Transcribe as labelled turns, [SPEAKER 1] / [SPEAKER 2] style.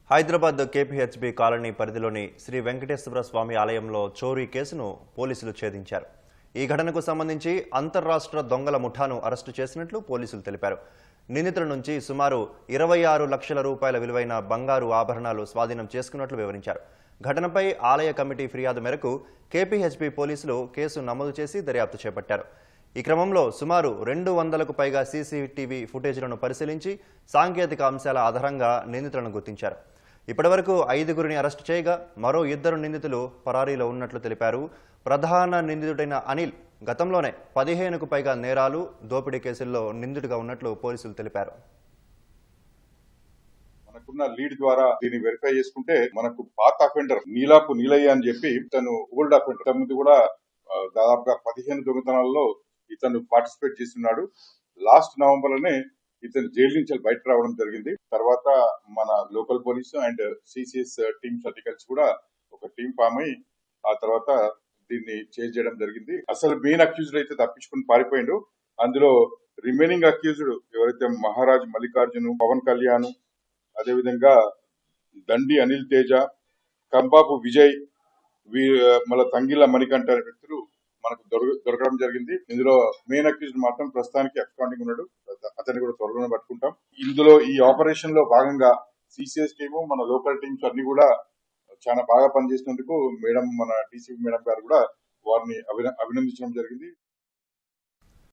[SPEAKER 1] Hyderabad KPHB colony పరిధిలోని శ్రీ వెంకటేశ్వర స్వామి ఆలయంలో చోరీ కేసును పోలీసులు ఛేదించారు. ఈ ఘటనకు సంబంధించి అంతర్రాష్ట్ర దొంగల ముఠాను అరెస్టు చేసినట్లు పోలీసులు తెలిపారు. నిందితుల నుంచి సుమారు 26 లక్షల రూపాయల విలువైన బంగారు ఆభరణాలు స్వాధీనం చేసుకున్నట్లు వివరించారు. ఘటనపై ఆలయ కమిటీ ఫిర్యాదు మేరకు కేపీహెచ్బీ పోలీసులు కేసు నమోదు చేసి దర్యాప్తు చేపట్టారు. ఈ క్రమంలో సుమారు 200కు పైగా సీసీటీవీ ఫుటేజ్లను పరిశీలించి సాంకేతిక అంశాల ఆధారంగా నిందితులను గుర్తించారు. ఇప్పటివరకు 5గురిని అరెస్టు చేయగా మరో 2 నిందితులు పరారీలో ఉన్నట్లు తెలిపారు. ప్రధాన నిందితుడైన అనిల్ గతంలోనే 15కు పైగా నేరాలు, దోపిడీ కేసుల్లో నిందితుడిగా ఉన్నట్లు పోలీసులు తెలిపారు.
[SPEAKER 2] మనకున్న లీడ్ ద్వారా దీన్ని వెరిఫై చేసుకుంటే మనకు పాత అఫెండర్ నీలాపు నీలయ్య అని చెప్పి తను ఓల్డ్ అఫెండర్ ముందు కూడా దాదాపుగా 15 దొంగతనాల్లో ఇతను పార్టిసిపేట్ చేస్తున్నాడు. లాస్ట్ నవంబర్లోనే ఇతను జైలు నుంచి బయట రావడం జరిగింది. తర్వాత మన local police and CCS teams అధికారులు కూడా ఒక టీం ఫామ్ అయి ఆ తర్వాత దీన్ని చేజ్ చేయడం జరిగింది. అసలు మెయిన్ అక్యూజ్డ్ అయితే తప్పించుకుని పారిపోయిండు. అందులో రిమైనింగ్ అక్యూజ్డ్ ఎవరైతే మహారాజ్ మల్లికార్జును, పవన్ కళ్యాణ్, అదేవిధంగా దండి అనిల్ తేజ, కంబాబు విజయ్, మళ్ళీ తంగిల మణికంఠ అనే వ్యక్తులు మనకు దొరకడం జరిగింది. ఇందులో మెయిన్ అక్యూజ్డ్ మాత్రం ప్రస్తుతానికి అకౌంటింగ్ ఉన్నాడు. అతన్ని కూడా త్వరలోనే పట్టుకుంటాం. ఇందులో ఈ ఆపరేషన్ లో భాగంగా సిసిఎస్ టీము, మన లోకల్ టీమ్స్ అన్ని కూడా చాలా బాగా పనిచేసినందుకు మేడం, మన డీసీపీ మేడం గారు కూడా వారిని అభినందించడం జరిగింది.